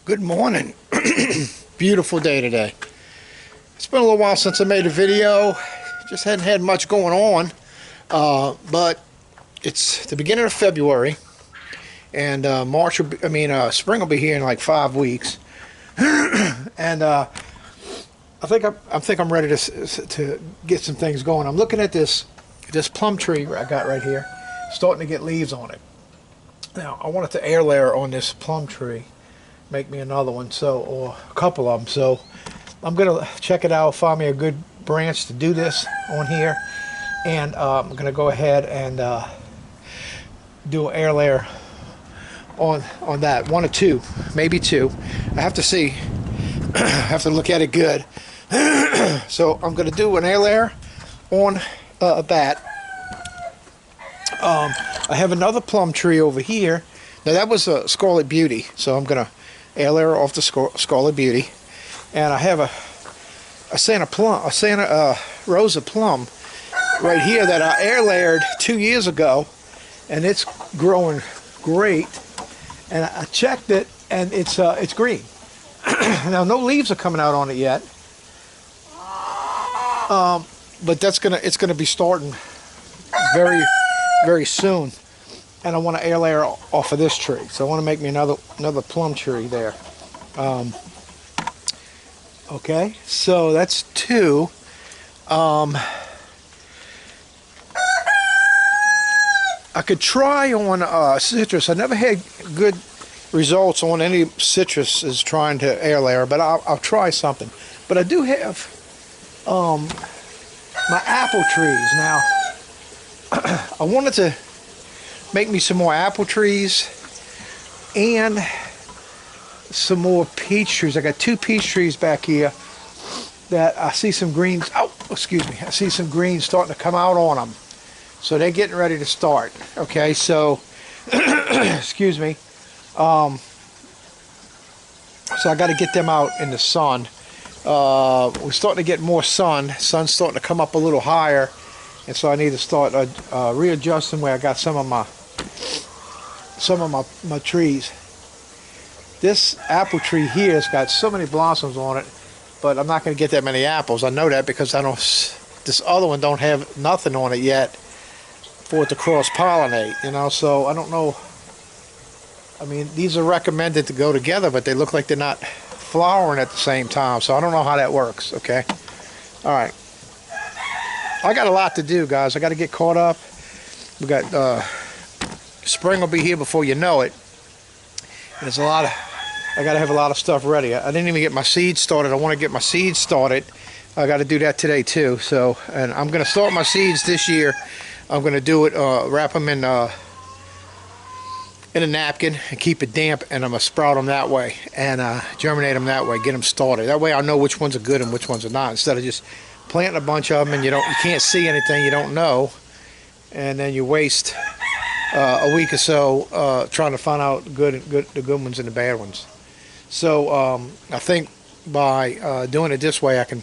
Good morning. Beautiful day today. It's been a little while since I made a video. Just hadn't had much going on, but it's the beginning of February, and spring will be here in like 5 weeks. And I think I'm ready to get some things going. I'm looking at this plum tree I got right here, starting to get leaves on it. Now I wanted to air layer on this plum tree, make me another one, or a couple of them. So I'm gonna check it out, find me a good branch to do this on here, and I'm gonna go ahead and do an air layer on that, one or two, maybe two. I have to see. I have to look at it good. So I'm gonna do an air layer on that. I have another plum tree over here. Now that was a Scarlet Beauty, so I'm gonna air layer off the Scarlet Beauty, and I have a Rosa plum right here that I air layered 2 years ago, and it's growing great. And I checked it, and it's green. Now no leaves are coming out on it yet, but it's gonna be starting very, very soon. And I want to air layer off of this tree, so I want to make me another plum tree there. Okay, so that's two. I could try on citrus. I never had good results on any citrus is trying to air layer, but I'll try something. But I do have my apple trees now. I wanted to make me some more apple trees and some more peach trees. I got 2 peach trees back here that I see some greens. Oh, excuse me. I see some greens starting to come out on them. So they're getting ready to start. Okay, so excuse me. So I got to get them out in the sun. We're starting to get more sun. Sun's starting to come up a little higher, and so I need to start readjusting where I got some of my trees. This apple tree here has got so many blossoms on it, but I'm not going to get that many apples. I know that because this other one don't have nothing on it yet for it to cross-pollinate, so I don't know. I mean, these are recommended to go together, but they look like they're not flowering at the same time, so I don't know how that works. Okay, all right. I got a lot to do, guys. I got to get caught up. We got spring will be here before you know it. There's I got to have a lot of stuff ready. I didn't even get my seeds started. I want to get my seeds started. I got to do that today too. So, and I'm going to start my seeds this year. I'm going to do it, wrap them in a napkin and keep it damp, and I'm going to sprout them that way and germinate them that way, get them started. That way I'll know which ones are good and which ones are not, instead of just planting a bunch of them and you can't see anything, you don't know, and then you waste a week or so trying to find out the good ones and the bad ones. So I think by doing it this way, I can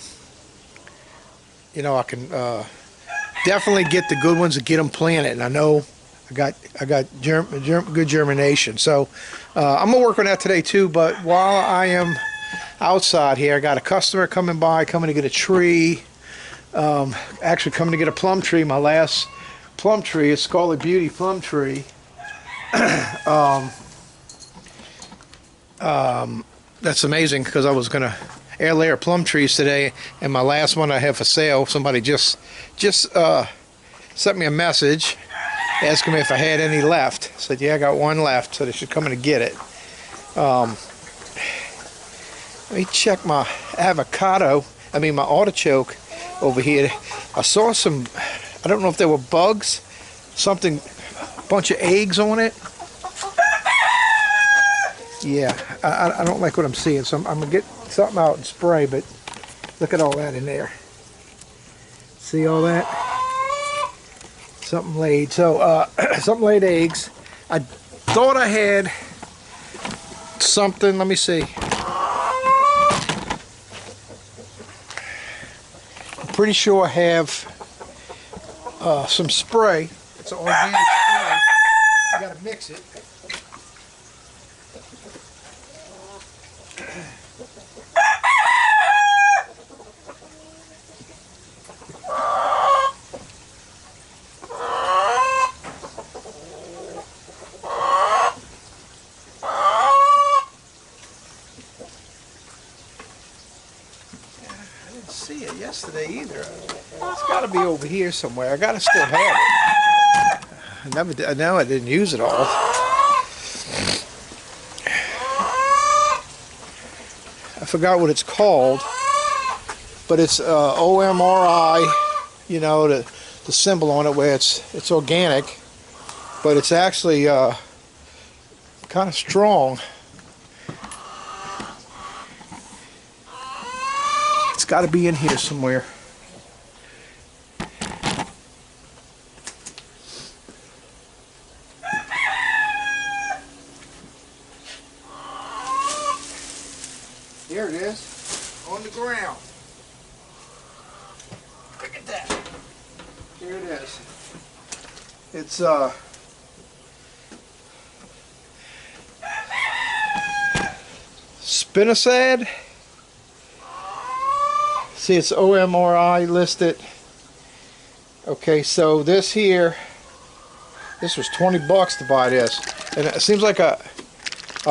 definitely get the good ones and get them planted. And I know I got good germination. So I'm gonna work on that today too. But while I am outside here, I got a customer coming to get a tree. Actually coming to get a plum tree. My last plum tree, a Scarlet Beauty plum tree. That's amazing, because I was gonna air layer plum trees today, and my last one I have for sale. Somebody just sent me a message asking me if I had any left. I said, yeah, I got one left, so they should come in and get it. Let me check my my artichoke over here. I saw some, I don't know if they were bugs, a bunch of eggs on it. Yeah, I don't like what I'm seeing, so I'm going to get something out and spray, but look at all that in there. See all that? Something laid. So, something laid eggs. I thought I had something, let me see. I'm pretty sure I have some spray. It's an organic spray. You got to mix it. it yesterday either. It's got to be over here somewhere. I got to still have it. I know I didn't use it all. I forgot what it's called, but it's OMRI. You know, the symbol on it where it's organic, but it's actually kind of strong. It's got to be in here somewhere. Here it is, on the ground. Look at that. Here it is. It's spinosad. See, it's OMRI listed. Okay, so this here, this was $20 to buy this, and it seems like I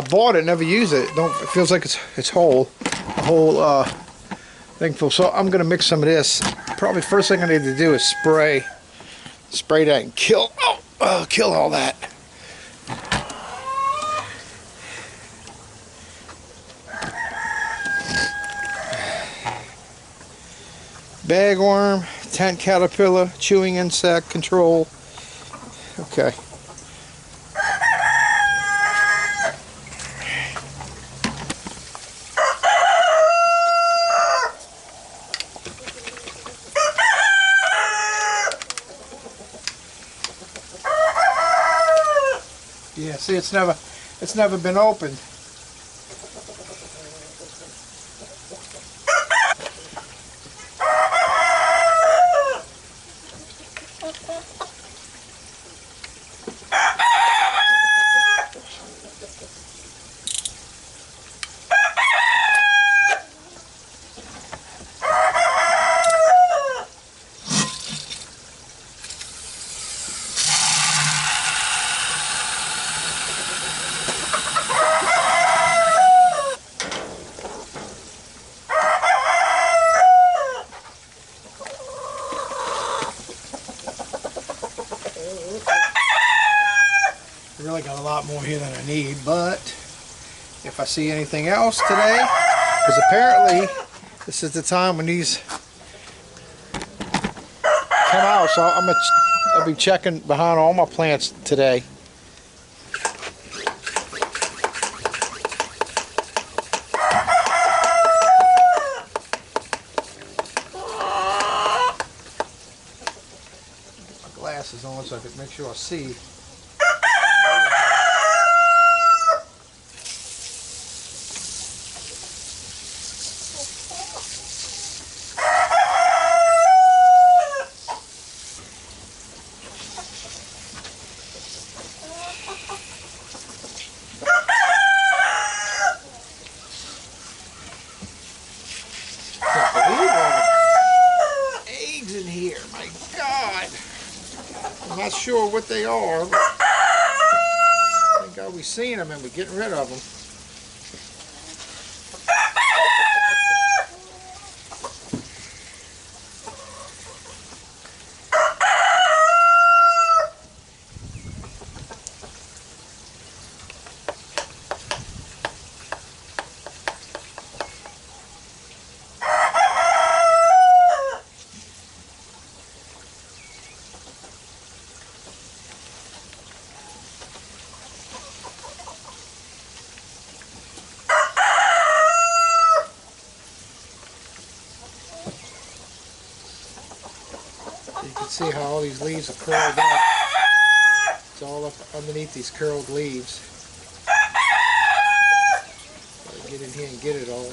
bought it, never used it. It feels like it's whole, a whole thing full. So I'm gonna mix some of this. Probably first thing I need to do is spray that and kill all that. Bagworm, tent caterpillar, chewing insect control. Okay. Yeah, see, it's never been opened. I really got a lot more here than I need, but if I see anything else today, because apparently this is the time when these come out, so I'll be checking behind all my plants today. My glasses on so I can make sure I see. Eggs in here, my God! I'm not sure what they are. Thank God we've seen them and we're getting rid of them. You can see how all these leaves are curled up. It's all up underneath these curled leaves. Gotta get in here and get it all.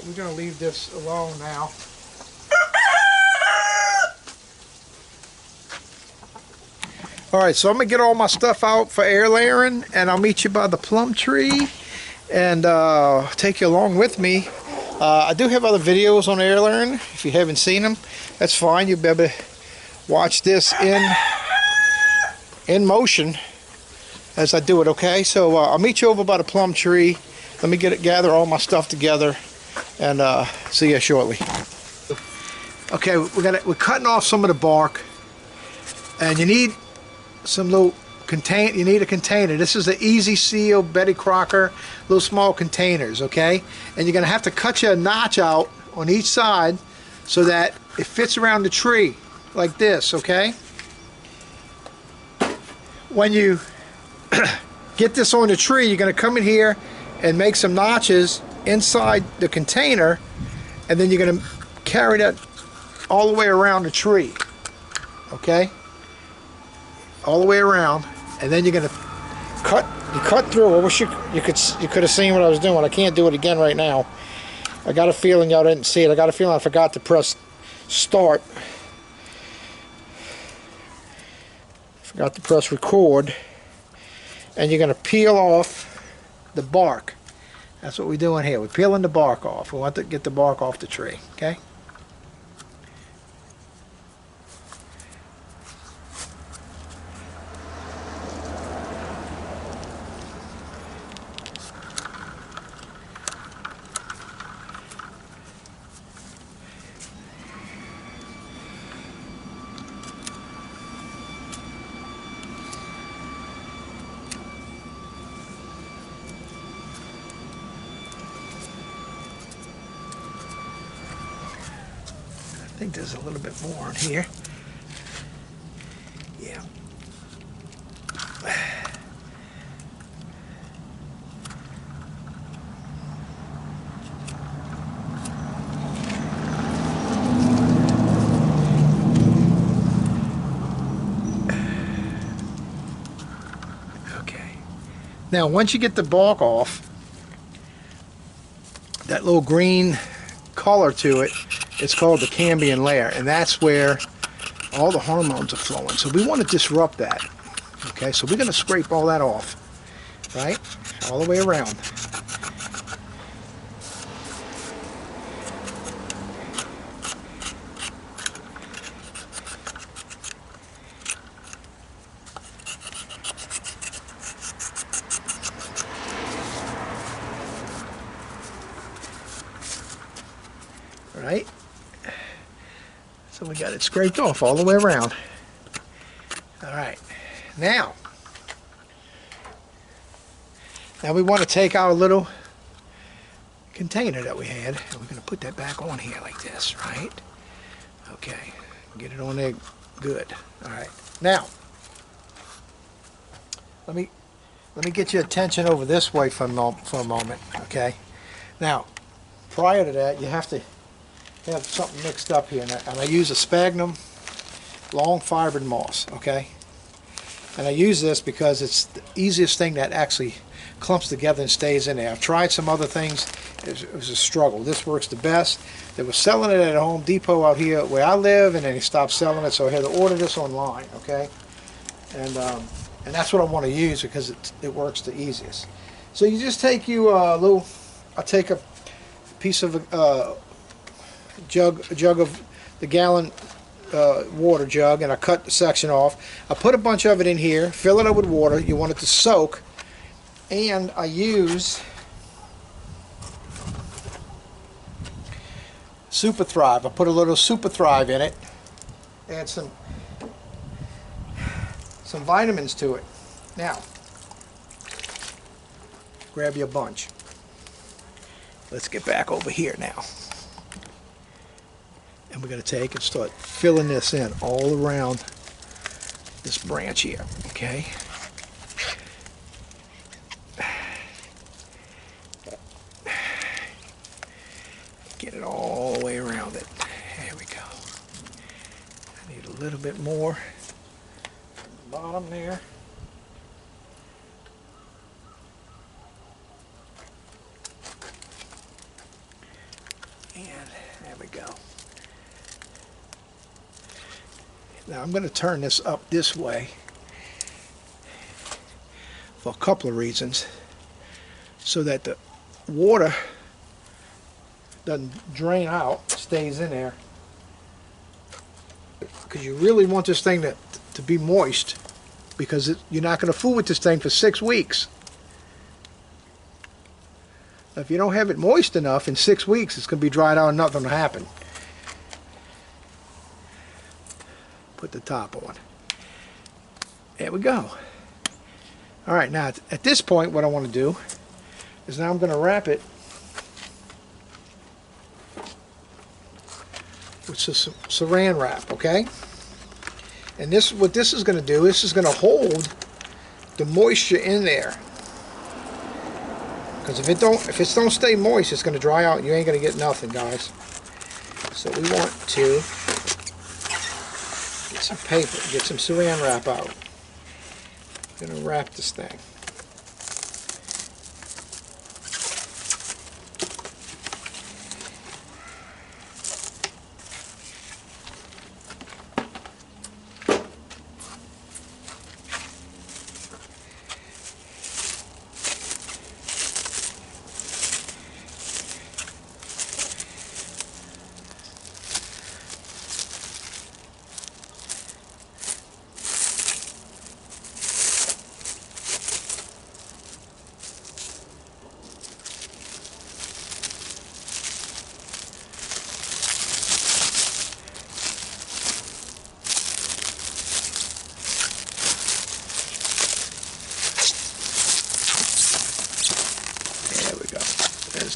We're going to leave this alone now. Alright, so I'm going to get all my stuff out for air layering, and I'll meet you by the plum tree and take you along with me. I do have other videos on air layering. If you haven't seen them, that's fine. You'll be able to watch this in motion as I do it, okay? So I'll meet you over by the plum tree. Let me gather all my stuff together and see you shortly. Okay, we're cutting off some of the bark, and you need some little contain. You need a container. This is the Easy Seal Betty Crocker little small containers, okay? And you're gonna have to cut your notch out on each side so that it fits around the tree like this, okay? When you get this on the tree, you're gonna come in here and make some notches inside the container, and then you're gonna carry that all the way around the tree, okay? All the way around, and then you're gonna cut through. I wish you could have seen what I was doing. I can't do it again right now. I got a feeling y'all didn't see it. I got a feeling I forgot to press start. Forgot to press record. And you're gonna peel off the bark. That's what we're doing here. We're peeling the bark off. We want to get the bark off the tree, okay? I think there's a little bit more in here. Yeah. Okay. Now, once you get the bark off, that little green color to it, it's called the cambium layer, and that's where all the hormones are flowing. So we want to disrupt that. Okay, so we're going to scrape all that off, right? All the way around. Right? So we got it scraped off all the way around. Alright, now we want to take our little container that we had, and we're going to put that back on here like this, right? Okay, get it on there good. Alright, now let me get your attention over this way for a moment, okay? Now, prior to that, you have to have something mixed up here, and I use a sphagnum long fibered moss, okay? And I use this because it's the easiest thing that actually clumps together and stays in there. I've tried some other things. It was a struggle. This works the best. They were selling it at Home Depot out here where I live, and then they stopped selling it, so I had to order this online, okay? And that's what I want to use because it works the easiest. So you just take I'll take a piece of a jug of the gallon water jug, and I cut the section off. I put a bunch of it in here, fill it up with water. You want it to soak, and I use Super Thrive. I put a little Super Thrive in it, add some vitamins to it. Now, grab your bunch. Let's get back over here now. And we're going to take and start filling this in all around this branch here, okay? Get it all the way around it. There we go. I need a little bit more from the bottom there. And there we go. Now I'm going to turn this up this way, for a couple of reasons. So that the water doesn't drain out, stays in there. Because you really want this thing to be moist, because you're not going to fool with this thing for 6 weeks. If you don't have it moist enough, in 6 weeks it's going to be dried out and nothing will happen. Put the top on. There we go. Alright, now at this point what I want to do is now I'm going to wrap it with some saran wrap, okay? And this, what this is going to do, this is going to hold the moisture in there. Because if it don't stay moist, it's going to dry out and you ain't going to get nothing, guys. So we want to get some paper, get some saran wrap out. I'm going to wrap this thing.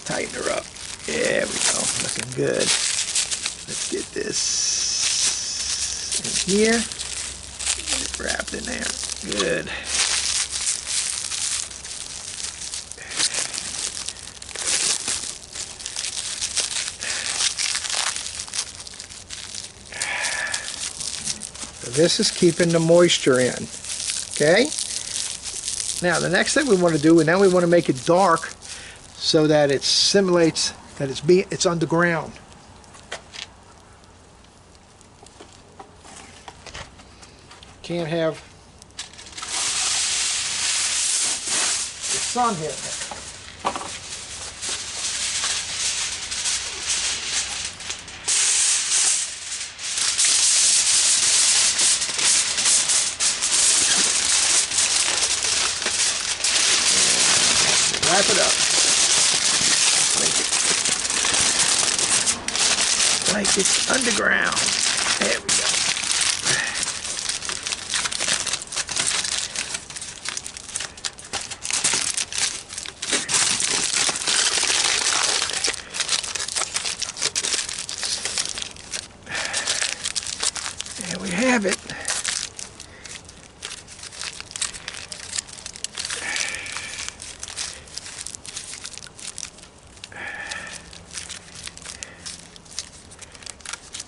Tighten her up. There we go. Looking good. Let's get this in here. Get it wrapped in there. Good. So this is keeping the moisture in. Okay? Now the next thing we want to do, and now we want to make it dark, so that it simulates that it's underground. Can't have the sun hitting it. Wrap it up. Like it's underground. There we go. There we have it.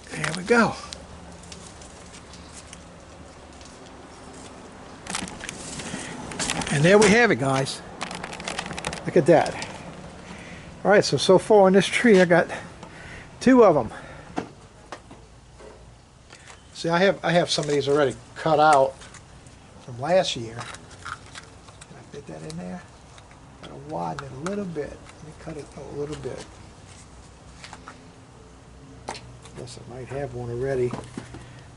There we go. And there we have it, guys. Look at that. All right, so far on this tree I got 2 of them. See, I have some of these already cut out from last year. Can I fit that in there? Gotta widen it a little bit. Let me cut it a little bit. Guess I might have one already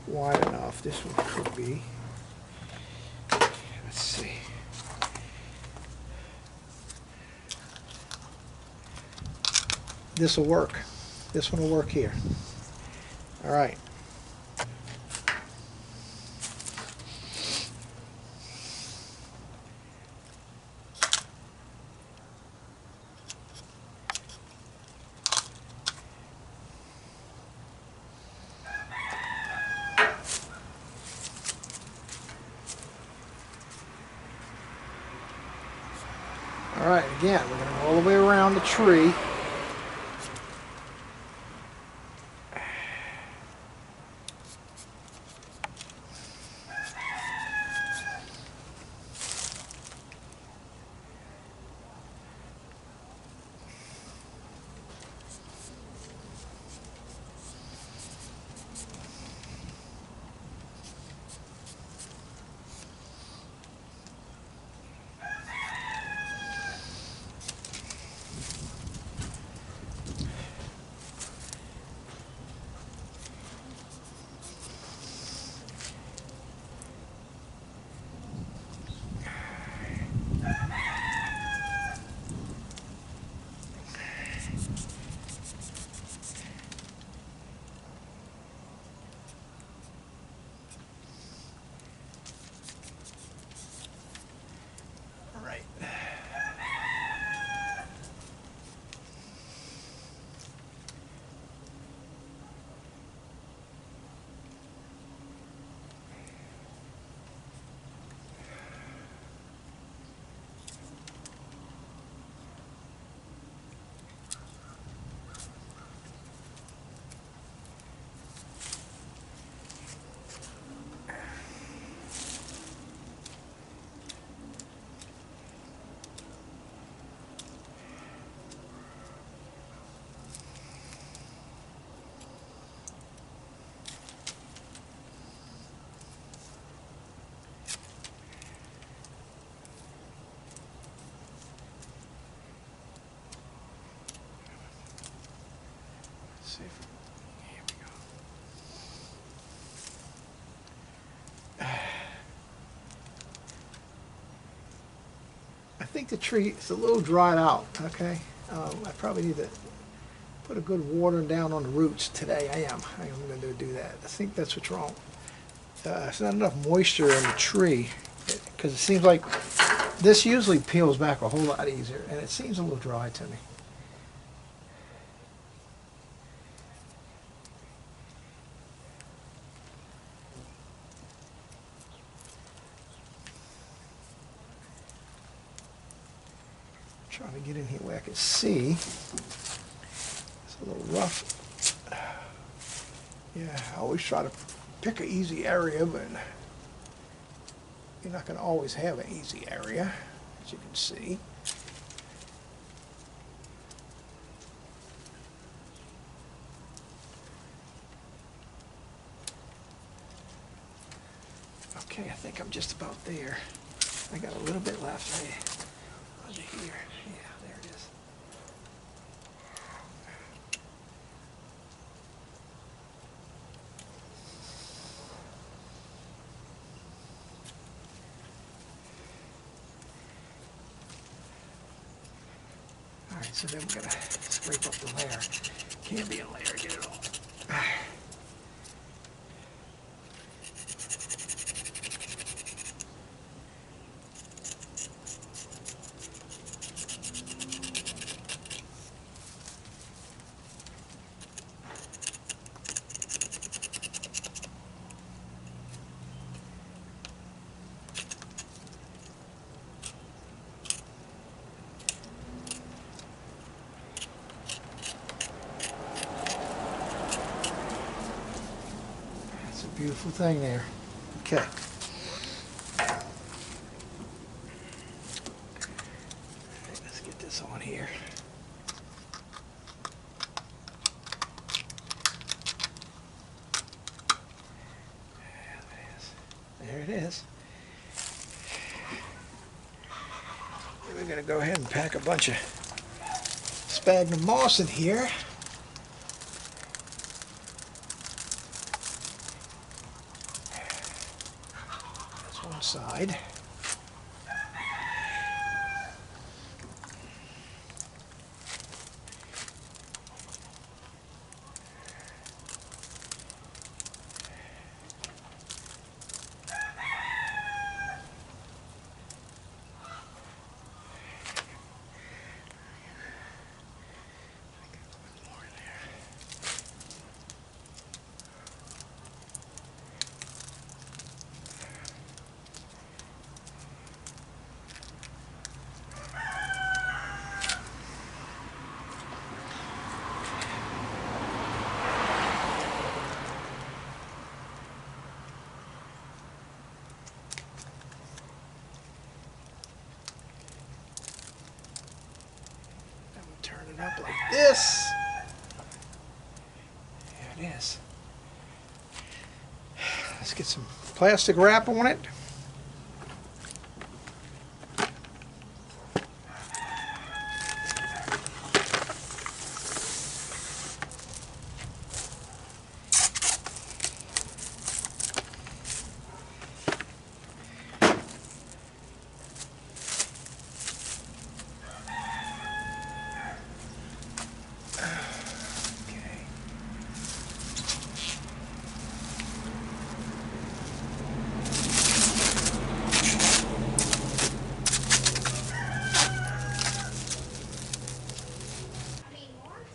wide enough. This one could be. Let's see. This will work. This one will work here. All right. All right, again, we're going to go all the way around the tree. see if, here we go. I think the tree is a little dried out, okay? I probably need to put a good watering down on the roots today. I am going to do that. I think that's what's wrong. There's not enough moisture in the tree, because it seems like this usually peels back a whole lot easier, and it seems a little dry to me. Trying to get in here where I can see. It's a little rough. Yeah, I always try to pick an easy area, but you're not going to always have an easy area, as you can see. Okay, I think I'm just about there. I got a little bit left. Under here. Yeah, there it is. Alright, so then we're going to scrape up the layer. Can't be a layer, get it all. Beautiful thing there. Okay. Right, let's get this on here. There it is. We're going to go ahead and pack a bunch of sphagnum moss in here. Side. Up like this. There it is. Let's get some plastic wrap on it.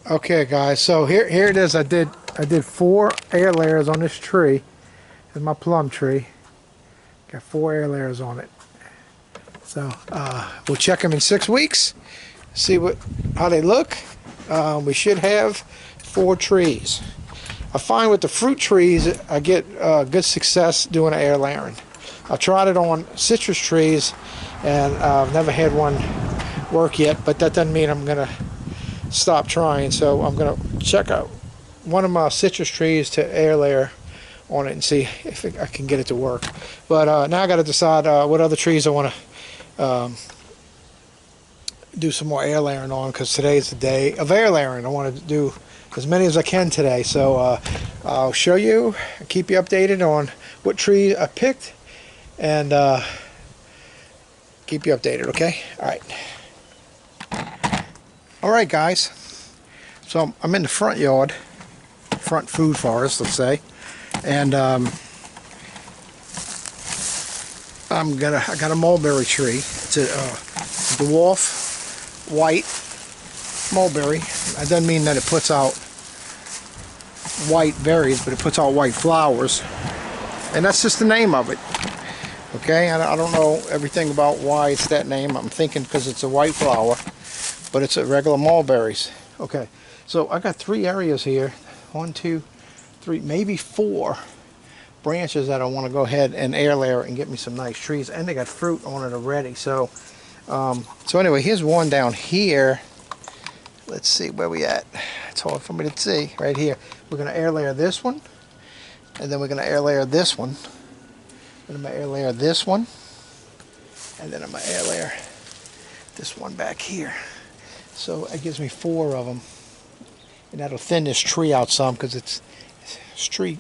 Okay guys, so here it is. I did 4 air layers on this tree. This is my plum tree. Got 4 air layers on it. So we'll check them in 6 weeks, see how they look. We should have 4 trees. I find with the fruit trees I get good success doing an air layering. I tried it on citrus trees and I've never had one work yet, but that doesn't mean I'm gonna stop trying. So I'm gonna check out one of my citrus trees to air layer on it and see if I can get it to work. But now I got to decide what other trees I want to do some more air layering on, because today is the day of air layering. I want to do as many as I can today. So I'll show you, keep you updated on what tree I picked, and keep you updated, okay? All right, guys. So I'm in the front yard, front food forest, let's say, and I got a mulberry tree. It's a dwarf white mulberry. That doesn't mean that it puts out white berries, but it puts out white flowers, and that's just the name of it. Okay, I don't know everything about why it's that name. I'm thinking because it's a white flower, but it's a regular mulberries. Okay, so I got 3 areas here, 1, 2, 3, maybe 4 branches that I want to go ahead and air layer and get me some nice trees, and they got fruit on it already. So so anyway, here's one down here. Let's see where we at. It's hard for me to see. Right here, we're going to air layer this one, and then we're going to air layer this one, and I'm going to air layer this one, and then I'm going to air layer this one back here. So it gives me 4 of them, and that'll thin this tree out some, because this tree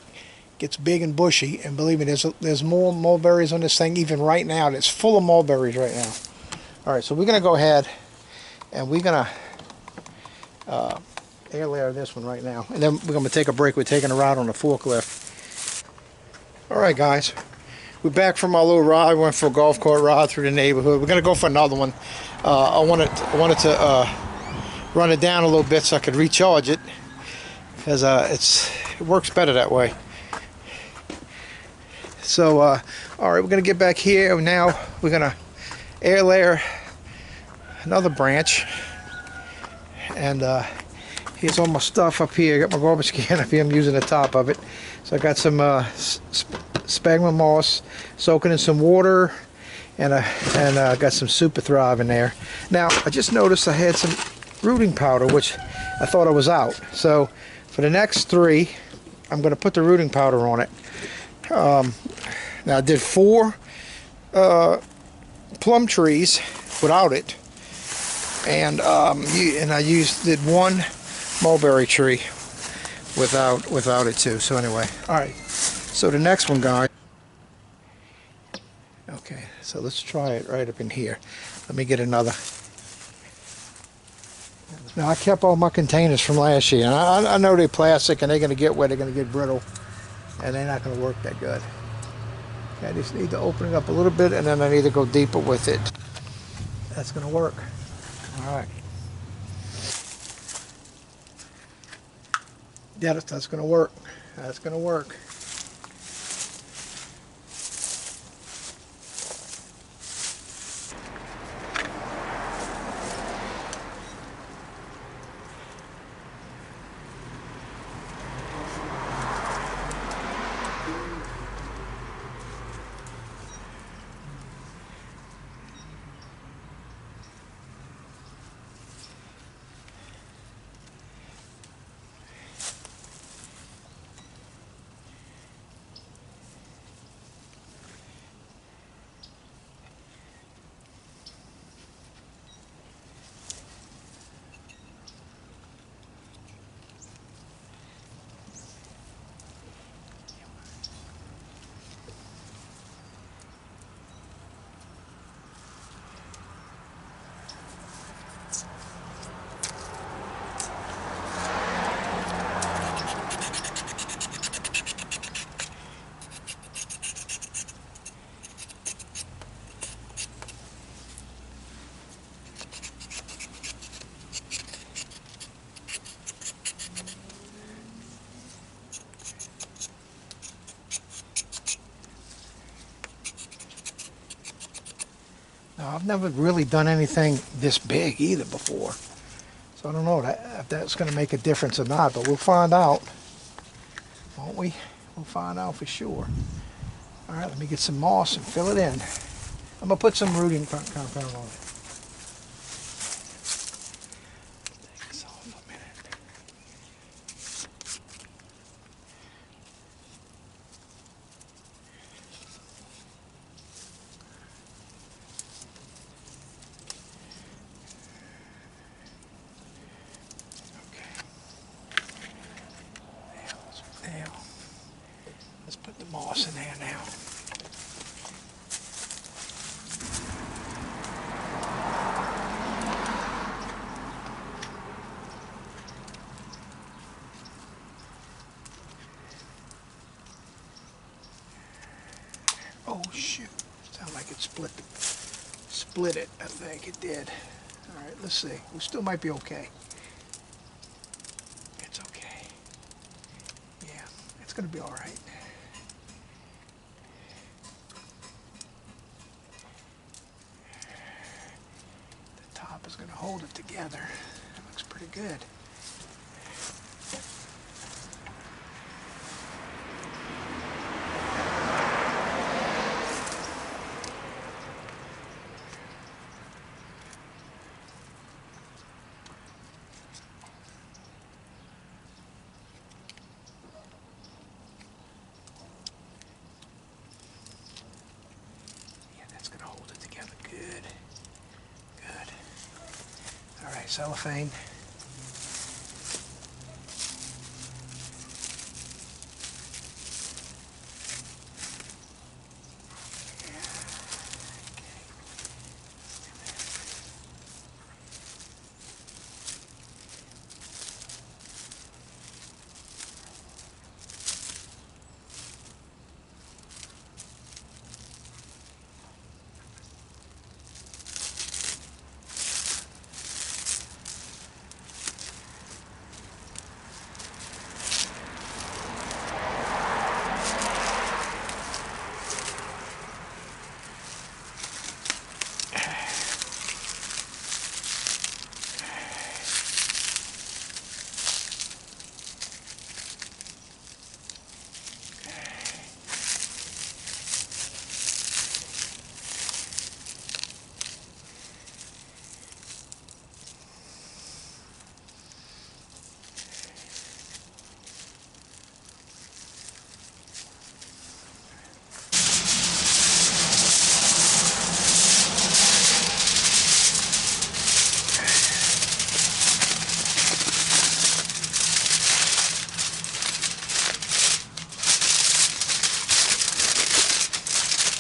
gets big and bushy, and believe me, there's more mulberries on this thing even right now. It's full of mulberries right now. All right, so we're going to go ahead and we're going to air layer this one right now, and then we're going to take a break. We're taking a ride on the forklift. All right, guys, we're back from our little ride. We went for a golf cart ride through the neighborhood. We're going to go for another one. I wanted to run it down a little bit so I could recharge it, because it works better that way. So all right, we're going to get back here. Now we're going to air layer another branch, and here's all my stuff up here. I got my garbage can up here. I'm using the top of it. So I got some sphagnum moss soaking in some water, and I got some Super Thrive in there. Now I just noticed I had some rooting powder, which I thought I was out. So for the next 3, I'm going to put the rooting powder on it. Now I did 4 plum trees without it, and I did 1 mulberry tree without it too. So anyway, all right. So the next one, guys. Okay, so let's try it right up in here. Let me get another. Now I kept all my containers from last year, and I know they're plastic and they're going to get wet, they're going to get brittle, and they're not going to work that good. I just need to open it up a little bit, and then I need to go deeper with it. That's going to work. All right. Yeah, that's going to work. That's going to work. Now, I've never really done anything this big either before, so I don't know if that's going to make a difference or not, but we'll find out, won't we? We'll find out for sure. All right, let me get some moss and fill it in. I'm going to put some rooting compound on it. Take this off a minute. moss in there now. Oh shoot, sound like it split it, I think it did. Alright, let's see. We still might be okay. It's okay. Yeah, it's gonna be alright. The top is gonna hold it together. It looks pretty good. Cellophane.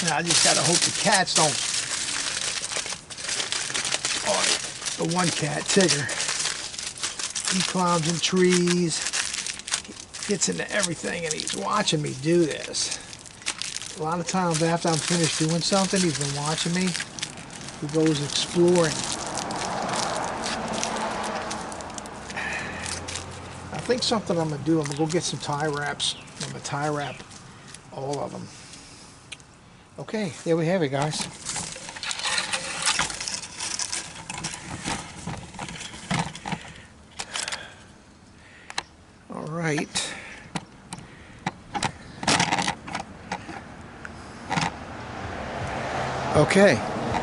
I just gotta hope the cats don't. Oh, the one cat, Tigger. He climbs in trees. He gets into everything, and he's watching me do this. A lot of times after I'm finished doing something, he's been watching me. He goes exploring. I think something I'm gonna do, I'm gonna go get some tie wraps. I'm gonna tie wrap all of them. Okay, there we have it, guys. All right. Okay,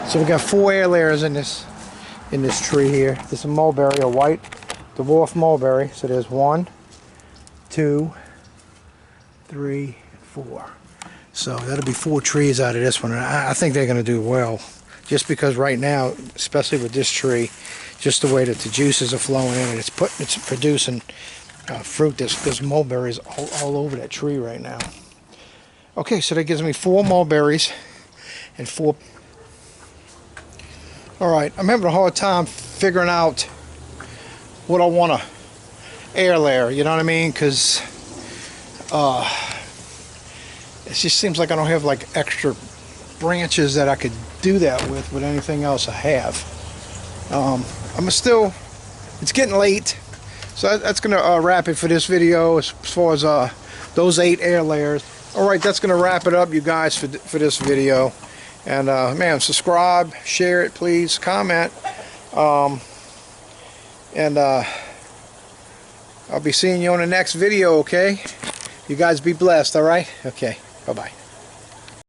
so we got 4 air layers in this tree here. This is a mulberry, a white dwarf mulberry. So there's 1, 2, 3, 4. So that'll be 4 trees out of this one, and I think they're going to do well. Just because right now, especially with this tree, just the way that the juices are flowing in, and it's producing fruit. There's mulberries all over that tree right now. Okay, so that gives me 4 mulberries and 4. All right, I'm having a hard time figuring out what I want to air layer. You know what I mean? Because it just seems like I don't have like extra branches that I could do that with anything else I have. It's getting late, so that's gonna wrap it for this video as far as those 8 air layers. All right, that's gonna wrap it up, you guys, for this video. And man, subscribe, share it, please, comment, and I'll be seeing you on the next video. Okay, you guys be blessed. All right, okay. Bye-bye.